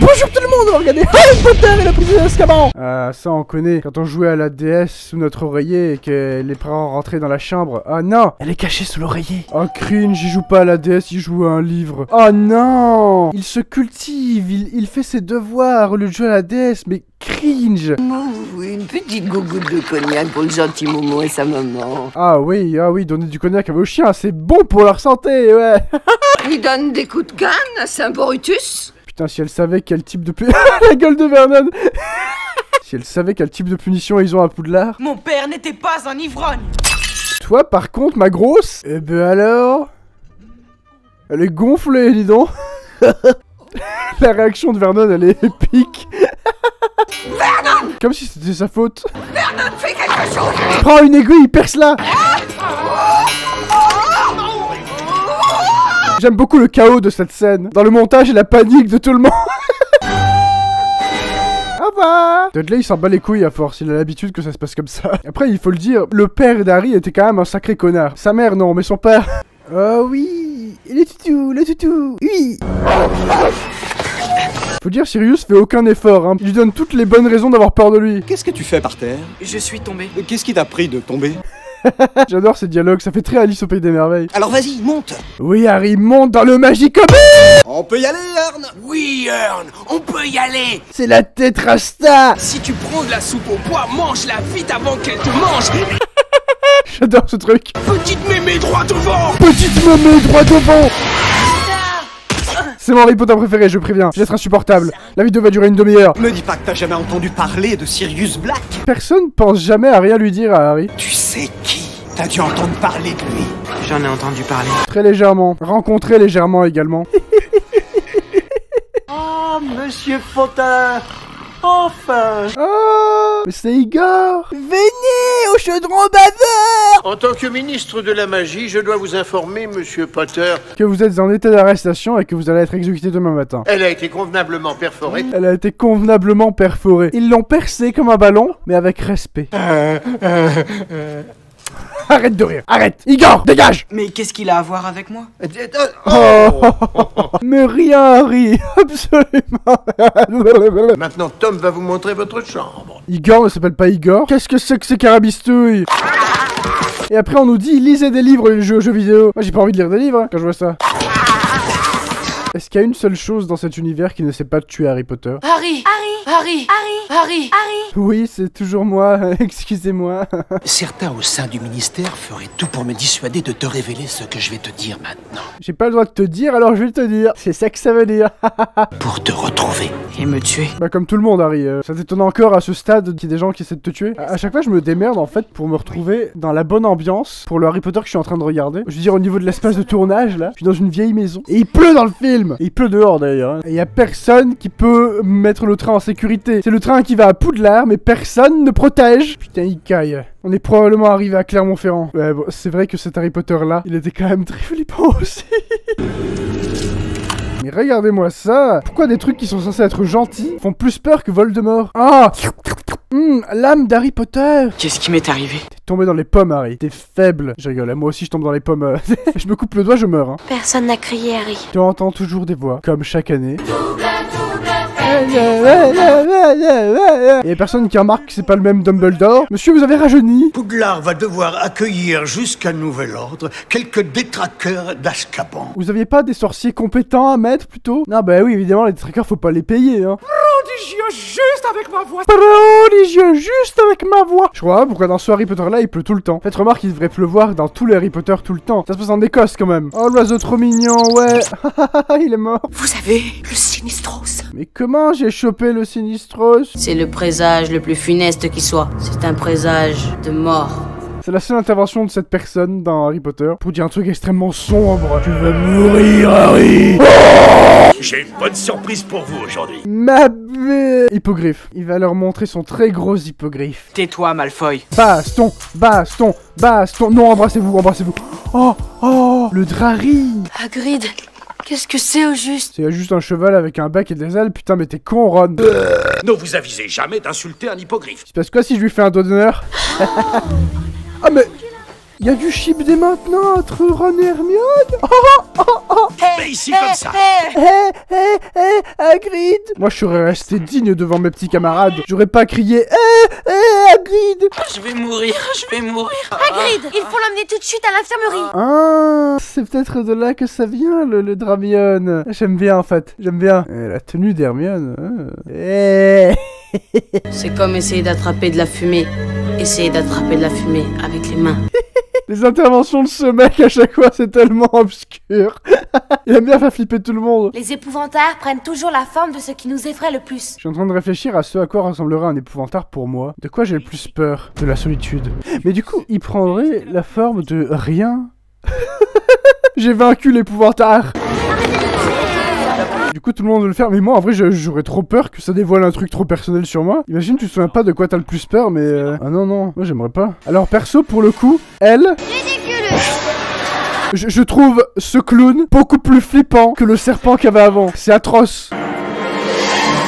bonjour tout le monde, regardez Harry Potter et la prisonnier d'Azkaban. Ah, ça on connaît, quand on jouait à la DS sous notre oreiller et que les parents rentraient dans la chambre. Ah non, elle est cachée sous l'oreiller. Oh cringe, il joue pas à la DS, il joue à un livre. Oh non, il se cultive, il fait ses devoirs au lieu de jouer à la DS, mais cringe. Une petite gougoute de cognac pour le gentil Momo et sa maman. Ah oui, donner du cognac à vos chiens, c'est bon pour leur santé, ouais. Il donne des coups de canne à Saint-Borutus. Putain, si elle savait quel type de la gueule de Vernon. Si elle savait quel type de punition ils ont à Poudlard. Mon père n'était pas un ivrogne. Toi, par contre, ma grosse. Eh ben alors. Elle est gonflée, dis donc. La réaction de Vernon, elle est épique. Vernon! Comme si c'était sa faute. Vernon, fais quelque chose! Prends une aiguille, perce-la. J'aime beaucoup le chaos de cette scène. Dans le montage et la panique de tout le monde. Au revoir. Dudley il s'en bat les couilles à force, il a l'habitude que ça se passe comme ça. Après il faut le dire, le père d'Harry était quand même un sacré connard. Sa mère non, mais son père... Oh oui, le toutou, oui. Faut dire, Sirius fait aucun effort, hein. Il lui donne toutes les bonnes raisons d'avoir peur de lui. Qu'est-ce que tu fais par terre? Je suis tombé. Qu'est-ce qui t'a pris de tomber? J'adore ces dialogues, ça fait très Alice au Pays des Merveilles. Alors vas-y, monte! Oui, Harry, monte dans le Magicobé. On peut y aller, Ern? Oui, Ern, on peut y aller. C'est la Tétrasta. Si tu prends de la soupe au pois, mange-la vite avant qu'elle te mange. J'adore ce truc. Petite mémé droit devant. Petite mémé droit devant. C'est mon Harry Potter préféré, je préviens. Je vais être insupportable. La vidéo va durer une demi-heure. Me dis pas que t'as jamais entendu parler de Sirius Black. Personne pense jamais à rien lui dire à Harry. Tu sais qui? T'as dû entendre parler de lui. J'en ai entendu parler. Très légèrement. Rencontrer légèrement également. Oh, Monsieur Potter! Enfin! Oh, mais c'est Igor. Venez au chaudron baveur. En tant que ministre de la magie, je dois vous informer, monsieur Potter. Que vous êtes en état d'arrestation et que vous allez être exécuté demain matin. Elle a été convenablement perforée. Elle a été convenablement perforée. Ils l'ont percée comme un ballon, mais avec respect. Arrête de rire, arrête. Igor, dégage. Mais qu'est-ce qu'il a à voir avec moi? Mais rien, Harry. Absolument. Maintenant, Tom va vous montrer votre chambre. Igor ne s'appelle pas Igor. Qu'est-ce que c'est que ces carabistouilles? Et après on nous dit lisez des livres et jeux vidéo. Moi j'ai pas envie de lire des livres hein, quand je vois ça. Est-ce qu'il y a une seule chose dans cet univers qui ne sait pas tuer Harry Potter? Harry. Oui, c'est toujours moi, excusez-moi. Certains au sein du ministère feraient tout pour me dissuader de te révéler ce que je vais te dire maintenant. J'ai pas le droit de te dire, alors je vais te dire. C'est ça que ça veut dire. Pour te retrouver. Et me tuer. Bah comme tout le monde, Harry. Ça t'étonne encore à ce stade qu'il y ait des gens qui essaient de te tuer? À chaque fois, je me démerde en fait pour me retrouver dans la bonne ambiance pour le Harry Potter que je suis en train de regarder. Je veux dire au niveau de l'espace de tournage, là. Je suis dans une vieille maison. Et il pleut dans le film. Et il pleut dehors d'ailleurs. Hein. Et y a personne qui peut mettre le train en sécurité. C'est le train qui va à Poudlard, mais personne ne protège. Putain, il caille. On est probablement arrivé à Clermont-Ferrand. Ouais, bon, c'est vrai que cet Harry Potter-là, il était quand même très flippant aussi. Mais regardez-moi ça. Pourquoi des trucs qui sont censés être gentils font plus peur que Voldemort? Ah, l'âme d'Harry Potter. Qu'est-ce qui m'est arrivé? T'es tombé dans les pommes, Harry. T'es faible. Je rigole, moi aussi je tombe dans les pommes. Je me coupe le doigt, je meurs. Hein. Personne n'a crié, Harry. Tu entends toujours des voix, comme chaque année. Et y'a personne qui remarque que c'est pas le même Dumbledore. Monsieur, vous avez rajeuni. Poudlard va devoir accueillir jusqu'à nouvel ordre quelques détraqueurs d'Azkaban. Vous aviez pas des sorciers compétents à mettre plutôt? Non, bah oui, évidemment, les détraqueurs faut pas les payer, hein. Prodigieux juste avec ma voix. Prodigieux juste avec ma voix. Je crois pourquoi dans ce Harry Potter là il pleut tout le temps. Faites remarque qu'il devrait pleuvoir dans tous les Harry Potter tout le temps. Ça se passe en Écosse quand même. Oh l'oiseau trop mignon, ouais. Il est mort. Vous savez, le Sinistros. Mais comment j'ai chopé le Sinistros? C'est le présage le plus funeste qui soit. C'est un présage de mort. C'est la seule intervention de cette personne dans Harry Potter pour dire un truc extrêmement sombre. Tu vas mourir, Harry. J'ai une bonne surprise pour vous aujourd'hui. Ma belle hippogriffe. Il va leur montrer son très gros hippogriffe. Tais-toi, Malfoy. Baston, baston, baston. Non, embrassez-vous, embrassez-vous. Oh, oh, le Drarry. Hagrid, qu'est-ce que c'est au juste? C'est juste un cheval avec un bec et des ailes. Putain, mais t'es con, Ron. Ne vous avisez jamais d'insulter un hippogriffe. Il se passe quoi si je lui fais un doigt d'honneur? Ah mais... Il y a du chip dès maintenant entre Ron et Hermione. Oh, oh, Mais ici comme ça. Hagrid. Moi je serais resté digne devant mes petits camarades. J'aurais pas crié Hagrid. Je vais mourir, je vais mourir. Hagrid, il faut l'emmener tout de suite à l'infirmerie. Ah, c'est peut-être de là que ça vient le Dramion. J'aime bien en fait, j'aime bien. La tenue d'Hermione. C'est comme essayer d'attraper de la fumée. Essayer d'attraper de la fumée avec les mains. Les interventions de ce mec à chaque fois c'est tellement obscur. Il aime bien faire flipper tout le monde. Les épouvantards prennent toujours la forme de ce qui nous effraie le plus. Je suis en train de réfléchir à ce à quoi ressemblerait un épouvantard pour moi. De quoi j'ai le plus peur? De la solitude. Mais du coup, il prendrait la forme de rien. J'ai vaincu l'épouvantard. Du coup tout le monde veut le faire, mais moi en vrai j'aurais trop peur que ça dévoile un truc trop personnel sur moi. Imagine tu te souviens pas de quoi t'as le plus peur, mais ah non, moi j'aimerais pas. Alors perso pour le coup, elle... Je trouve ce clown beaucoup plus flippant que le serpent qu'il y avait avant. C'est atroce.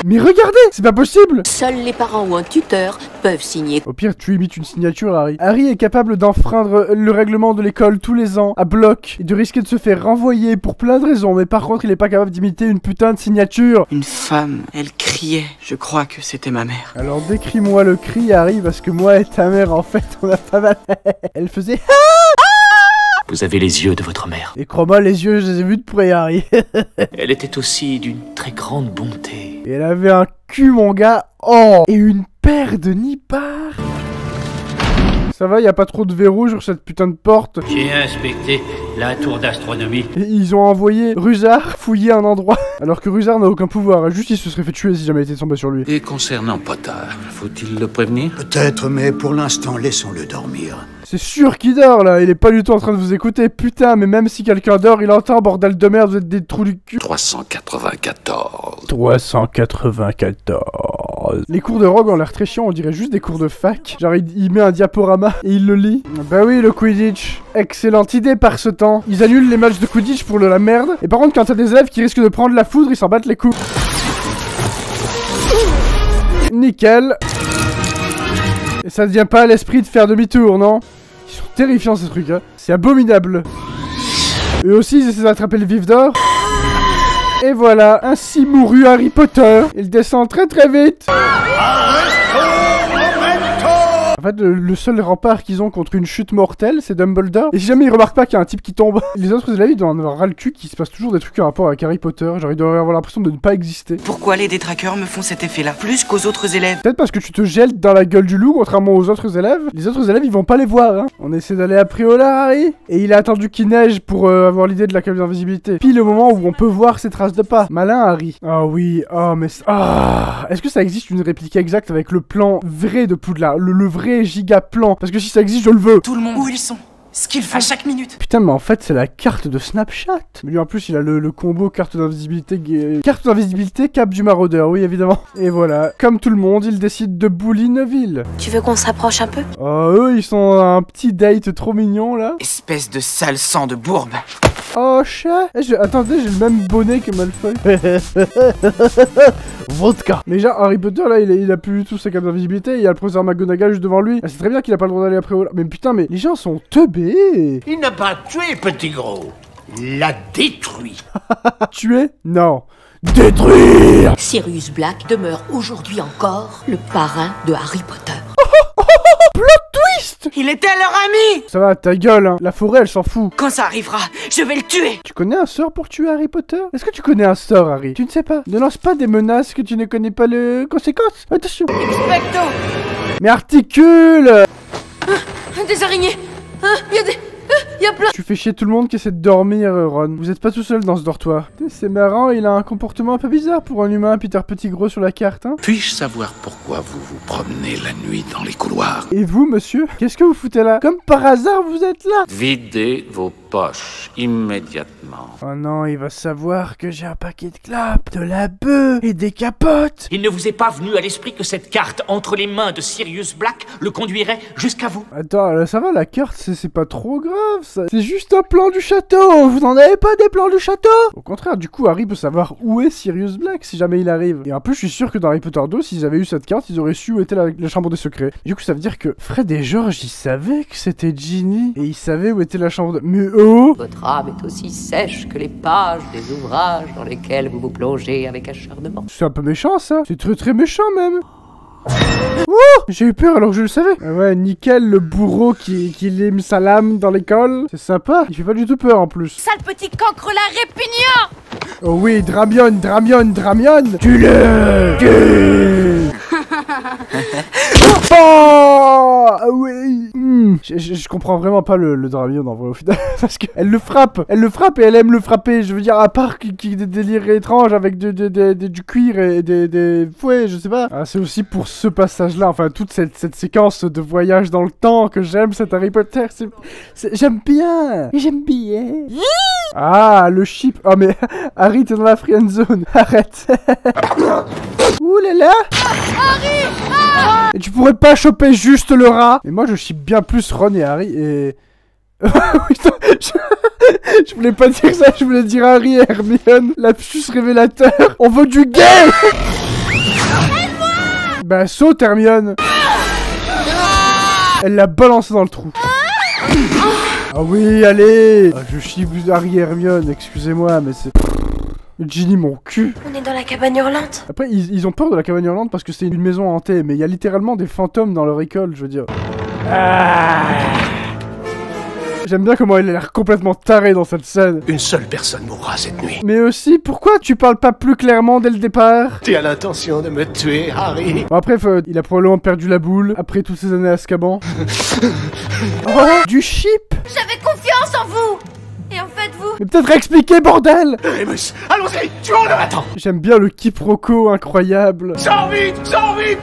Mais regardez, c'est pas possible. Seuls les parents ou un tuteur peuvent signer. Au pire, tu imites une signature, Harry. Harry est capable d'enfreindre le règlement de l'école tous les ans, à bloc, et de risquer de se faire renvoyer pour plein de raisons, mais par contre, il est pas capable d'imiter une putain de signature. Une femme, elle criait. Je crois que c'était ma mère. Alors décris-moi le cri, Harry, parce que moi et ta mère, en fait, on a pas mal... Elle faisait... Vous avez les yeux de votre mère. Et crois-moi, les yeux, je les ai vus de près, Harry. Elle était aussi d'une très grande bonté. Et elle avait un cul, mon gars. Oh. Et une paire de nippards. Ça va, y a pas trop de verrou sur cette putain de porte. J'ai inspecté la tour d'astronomie. Et ils ont envoyé Rusard fouiller un endroit. Alors que Rusard n'a aucun pouvoir. Juste, il se serait fait tuer si jamais il était tombé sur lui. Et concernant Potter, faut-il le prévenir? Peut-être, mais pour l'instant, laissons-le dormir. C'est sûr qu'il dort là, il est pas du tout en train de vous écouter, putain, mais même si quelqu'un dort, il entend, bordel de merde, vous êtes des trous du cul. 394. 394. Les cours de Rogue ont l'air très chiants, on dirait juste des cours de fac. Genre il met un diaporama et il le lit. Bah oui, le Quidditch. Excellente idée par ce temps. Ils annulent les matchs de Quidditch pour de la merde. Et par contre, quand t'as des élèves qui risquent de prendre la foudre, ils s'en battent les coups. Nickel. Et ça ne vient pas à l'esprit de faire demi-tour, non? Ils sont terrifiants ces trucs, hein. C'est abominable. Eux aussi, ils essaient d'attraper le vif d'or. Et voilà, ainsi mourut Harry Potter. Il descend très très vite. En fait, le seul rempart qu'ils ont contre une chute mortelle, c'est Dumbledore. Et si jamais ils remarquent pas qu'il y a un type qui tombe, les autres élèves, ils doivent en avoir ras le cul qu'il se passe toujours des trucs en rapport avec Harry Potter. Genre, ils doivent avoir l'impression de ne pas exister. Pourquoi les détraqueurs me font cet effet-là, plus qu'aux autres élèves? Peut-être parce que tu te gèles dans la gueule du loup, contrairement aux autres élèves. Les autres élèves, ils vont pas les voir, hein. On essaie d'aller à Priola, Harry. Et il a attendu qu'il neige pour avoir l'idée de la cave d'invisibilité. Puis le moment où on peut voir ses traces de pas. Malin, Harry. Ah oui, oh mais... Ah, est-ce que ça existe une réplique exacte avec le plan vrai de Poudlard? Le vrai giga plan? Parce que si ça existe, je le veux. Tout le monde, où ils sont? Ce qu'ils font à chaque minute. Putain, mais en fait, c'est la carte de Snapchat. Mais lui, en plus, il a le combo carte d'invisibilité... Carte d'invisibilité, cap du maraudeur, oui, évidemment. Et voilà. Comme tout le monde, il décide de bully Neville. Tu veux qu'on s'approche un peu? Oh, eux, ils sont à un petit date trop mignon, là. Espèce de sale sang de bourbe. Oh, chat. Attendez, j'ai le même bonnet que Malfoy. Vodka. Mais genre, Harry Potter, là, il a plus du tout sa cape d'invisibilité. Il y a le professeur McGonagall juste devant lui. Ah, c'est très bien qu'il a pas le droit d'aller après. Mais putain, mais les gens sont teubés. Il n'a pas tué Petit Gros. Il l'a détruit. Tuer? Non. Détruire. Sirius Black demeure aujourd'hui encore le parrain de Harry Potter. Plot twist. Il était leur ami. Ça va, ta gueule, hein. La forêt, elle s'en fout. Quand ça arrivera, je vais le tuer. Tu connais un sort pour tuer Harry Potter? Est-ce que tu connais un sort, Harry? Tu ne sais pas. Ne lance pas des menaces que tu ne connais pas les conséquences. Attention. Expecto. Mais articule. Des araignées. Y a plein. Tu fais chier tout le monde qui essaie de dormir, Ron. Vous êtes pas tout seul dans ce dortoir. C'est marrant, il a un comportement un peu bizarre pour un humain, Peter Pettigrew sur la carte, hein. Puis-je savoir pourquoi vous vous promenez la nuit dans les couloirs? Et vous, monsieur? Qu'est-ce que vous foutez là? Comme par hasard, vous êtes là? Videz vos poches immédiatement. Oh non, il va savoir que j'ai un paquet de clopes, de la bœuf et des capotes. Il ne vous est pas venu à l'esprit que cette carte entre les mains de Sirius Black le conduirait jusqu'à vous? Attends, là, ça va, la carte, c'est pas trop grave, ça. C'est juste un plan du château. Vous n'en avez pas des plans du château? Au contraire, du coup, Harry peut savoir où est Sirius Black si jamais il arrive. Et en plus, je suis sûr que dans Harry Potter 2, s'ils avaient eu cette carte, ils auraient su où était la chambre des secrets. Du coup, ça veut dire que Fred et George, ils savaient que c'était Ginny. Et ils savaient où était la chambre de... Mais oh! Votre âme est aussi sèche que les pages des ouvrages dans lesquels vous vous plongez avec acharnement. C'est un peu méchant, ça. C'est très très méchant, même. Oh, j'ai eu peur alors que je le savais. Ah ouais, nickel, le bourreau qui lime sa lame dans l'école. C'est sympa, il fait pas du tout peur en plus. Sale petit cancre là répugnant! Oh oui, Dramion. Tue-le! Oh ah oui. Je comprends vraiment pas le Dramion en vrai au final. Parce qu'elle le frappe et elle aime le frapper. Je veux dire, à part qu'il y ait des délires étranges avec du cuir et des fouets, je sais pas. Ah, c'est aussi pour ce passage-là, enfin toute cette séquence de voyage dans le temps que j'aime, cet Harry Potter. J'aime bien. Ah, le chip. Oh mais Harry, t'es dans la friend zone. Arrête. Ouh là là. Et tu pourrais pas choper juste le rat. Et moi je chip bien plus Ron et Harry et... je voulais pas dire ça, je voulais dire Harry et Hermione. Lapsus révélateur. On veut du gay. Bah saute Hermione. Elle l'a balancé dans le trou. Ah oui, allez. Je chip Harry et Hermione, excusez-moi mais c'est... Ginny, mon cul. On est dans la cabane hurlante. Après, ils ont peur de la cabane hurlante parce que c'est une maison hantée, mais il y a littéralement des fantômes dans leur école, je veux dire. Ah. J'aime bien comment elle a l'air complètement tarée dans cette scène. Une seule personne mourra cette nuit. Mais aussi, pourquoi tu parles pas plus clairement dès le départ? Tu as l'intention de me tuer, Harry? Bon, après, il a probablement perdu la boule après toutes ces années à Azkaban. Oh, du chip. J'avais confiance en vous. Et en fait, vous... Mais peut-être expliquer, bordel! Remus, allons-y, tuons-le! Attends! J'aime bien le quiproquo incroyable. Sors vite,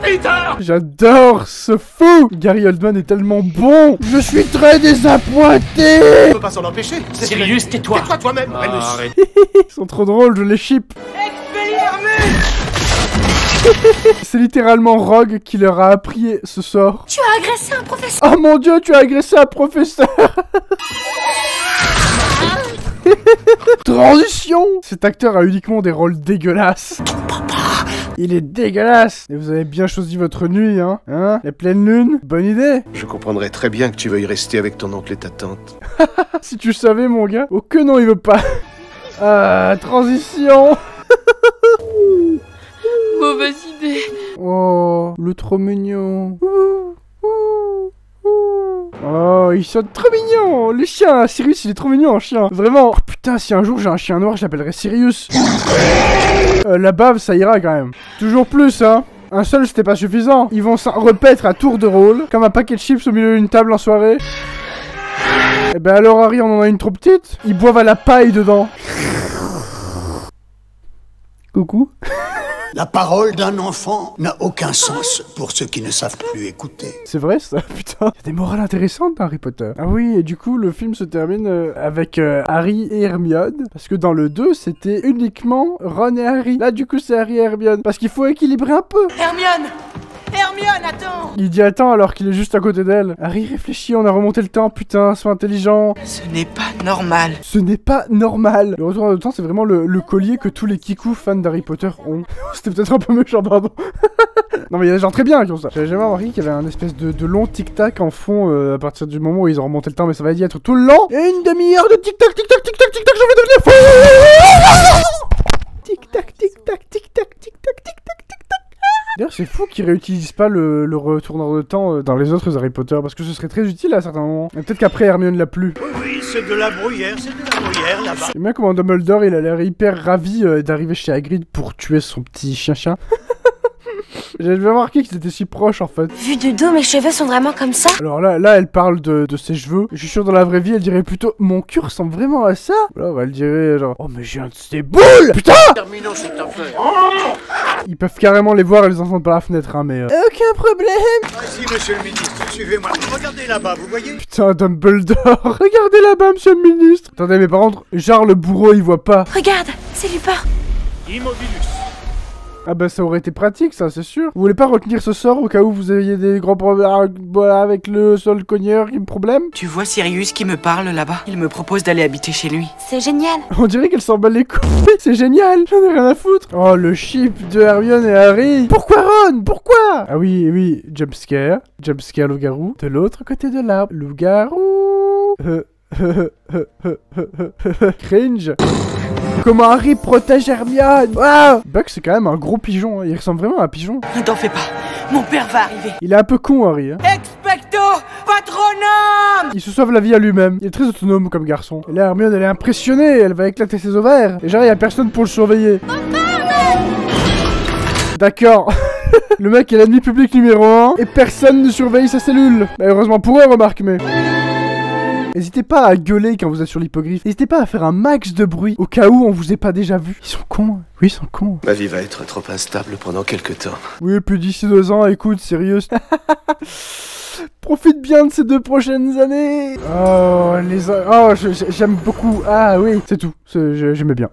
Peter! J'adore ce fou! Gary Oldman est tellement bon! Je suis très désappointé! On peut pas s'en empêcher! Sirius, tais-toi! Tais-toi toi-même, Remus! Ils sont trop drôles, je les ship! C'est littéralement Rogue qui leur a appris ce sort. Tu as agressé un professeur! Oh mon dieu, tu as agressé un professeur! Transition! Cet acteur a uniquement des rôles dégueulasses. Il est dégueulasse! Et vous avez bien choisi votre nuit, hein? La pleine lune? Bonne idée! Je comprendrais très bien que tu veuilles rester avec ton oncle et ta tante. Si tu savais, mon gars. Oh que non, il veut pas! Ah, transition! Mauvaise idée. Oh, le trop mignon. Oh, ils sont trop mignons. Le chien, Sirius, il est trop mignon, un chien. Vraiment. Oh putain, si un jour j'ai un chien noir, je l'appellerai Sirius. La bave, ça ira quand même. Toujours plus, hein. Un seul, c'était pas suffisant. Ils vont s'en repaître à tour de rôle, comme un paquet de chips au milieu d'une table en soirée. Et ben alors, Harry, on en a une trop petite. Ils boivent à la paille dedans. Coucou. La parole d'un enfant n'a aucun sens pour ceux qui ne savent plus écouter. C'est vrai ça, putain. Il y a des morales intéressantes dans Harry Potter. Ah oui, et du coup, le film se termine avec Harry et Hermione. Parce que dans le 2, c'était uniquement Ron et Harry. Là, du coup, c'est Harry et Hermione. Parce qu'il faut équilibrer un peu. Hermione, attends! Il dit attends alors qu'il est juste à côté d'elle. Harry réfléchit, on a remonté le temps, putain, sois intelligent. Ce n'est pas normal. Ce n'est pas normal. Le retour dans le temps, c'est vraiment le collier que tous les kikou fans d'Harry Potter ont. C'était peut-être un peu méchant, pardon. Non mais il y a des gens très bien qui ont ça. J'avais jamais remarqué qu'il y avait un espèce de long tic-tac en fond à partir du moment où ils ont remonté le temps, mais ça va y être tout le long. Et une demi-heure de tic-tac, tic-tac, tic-tac, tic-tac, je vais devenir fou. Tic-tac, tic-tac, tic-tac, tic-tac, tic-tac, tic-tac. D'ailleurs, c'est fou qu'ils réutilisent pas le retour dans le temps dans les autres Harry Potter, parce que ce serait très utile à certains moments. Et peut-être qu'après Hermione l'a plus. Oui, c'est de la bruyère là-bas. J'aime bien comment Dumbledore, il a l'air hyper ravi d'arriver chez Hagrid pour tuer son petit chien-chien. J'avais remarqué qu'ils étaient si proches en fait. Vu du dos, mes cheveux sont vraiment comme ça. Alors là elle parle de ses cheveux. Je suis sûr dans la vraie vie, elle dirait plutôt mon cul ressemble vraiment à ça. Alors elle dirait genre oh mais j'ai un de ces boules. Putain. Terminons s'il te plaît. Ils peuvent carrément les voir et les entendre par la fenêtre hein mais aucun problème. Vas-y monsieur le ministre, suivez-moi. Regardez là-bas, vous voyez? Putain Dumbledore. Regardez là-bas monsieur le ministre. Attendez mais par contre genre le bourreau il voit pas. Regarde, c'est Lupin. Immobilus. Ah bah ça aurait été pratique, ça, c'est sûr. Vous voulez pas retenir ce sort au cas où vous ayez des grands problèmes avec le sol cogneur, problème? Tu vois Sirius qui me parle là-bas? Il me propose d'aller habiter chez lui. C'est génial. On dirait qu'elle s'en bat les couilles. C'est génial, j'en ai rien à foutre. Oh, le chip de Hermione et Harry. Pourquoi Ron? Pourquoi? Ah oui, oui, jumpscare loup-garou. De l'autre côté de l'arbre, loup-garou. Cringe. Comment Harry protège Hermione? Wow. Buck, c'est quand même un gros pigeon, hein. Il ressemble vraiment à un pigeon. Ne t'en fais pas, mon père va arriver. Il est un peu con, Harry, hein. Expecto Patronum. Il se sauve la vie à lui-même. Il est très autonome comme garçon. Et là, Hermione, elle est impressionnée. Elle va éclater ses ovaires. Et genre, il y a personne pour le surveiller. D'accord. Le mec est l'ennemi public numéro 1. Et personne ne surveille sa cellule. Bah, heureusement pour eux, remarque, mais... N'hésitez pas à gueuler quand vous êtes sur l'hippogriffe. N'hésitez pas à faire un max de bruit au cas où on vous ait pas déjà vu. Ils sont cons. Oui, ils sont cons. Ma vie va être trop instable pendant quelques temps. Oui, puis d'ici 2 ans, écoute, sérieux. Profite bien de ces 2 prochaines années. Oh, j'aime beaucoup. Ah oui, c'est tout. J'aimais bien.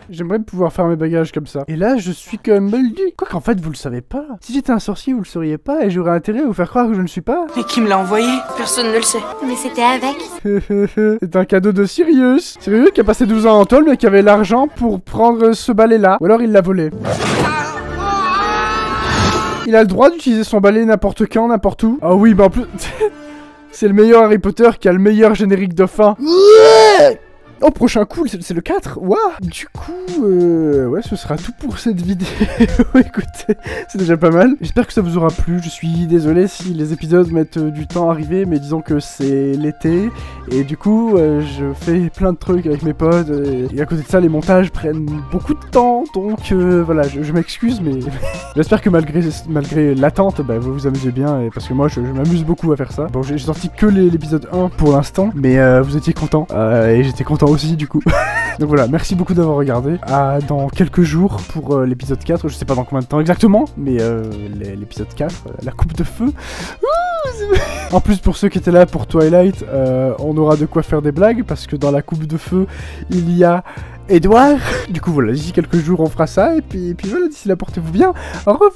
J'aimerais pouvoir faire mes bagages comme ça. Et là, je suis quand même moldu. Quoi qu'en fait, vous le savez pas. Si j'étais un sorcier, vous le sauriez pas. Et j'aurais intérêt à vous faire croire que je ne suis pas. Mais qui me l'a envoyé? Personne ne le sait. Mais c'était avec. C'est un cadeau de Sirius. Sirius qui a passé 12 ans en tôle, mais qui avait l'argent pour prendre ce balai-là. Ou alors il l'a volé. Il a le droit d'utiliser son balai n'importe quand, n'importe où. Ah oui, bah en plus... C'est le meilleur Harry Potter qui a le meilleur générique de fin. Oh, prochain coup, c'est le 4. Waouh. Du coup, ouais, ce sera tout pour cette vidéo. Écoutez, c'est déjà pas mal. J'espère que ça vous aura plu. Je suis désolé si les épisodes mettent du temps à arriver, mais disons que c'est l'été. Et du coup, je fais plein de trucs avec mes potes. Et à côté de ça, les montages prennent beaucoup de temps. Donc, voilà, je m'excuse, mais j'espère que malgré l'attente, bah, vous vous amusez bien. Et parce que moi, je m'amuse beaucoup à faire ça. Bon, j'ai sorti que l'épisode 1 pour l'instant, mais vous étiez contents. Et j'étais content aussi du coup. Donc voilà, merci beaucoup d'avoir regardé. À dans quelques jours pour l'épisode 4, je sais pas dans combien de temps exactement, mais l'épisode 4, la coupe de feu. En plus, pour ceux qui étaient là pour Twilight, on aura de quoi faire des blagues parce que dans la coupe de feu, il y a Edouard. Du coup voilà, d'ici quelques jours on fera ça et puis voilà, d'ici là portez-vous bien. Au revoir.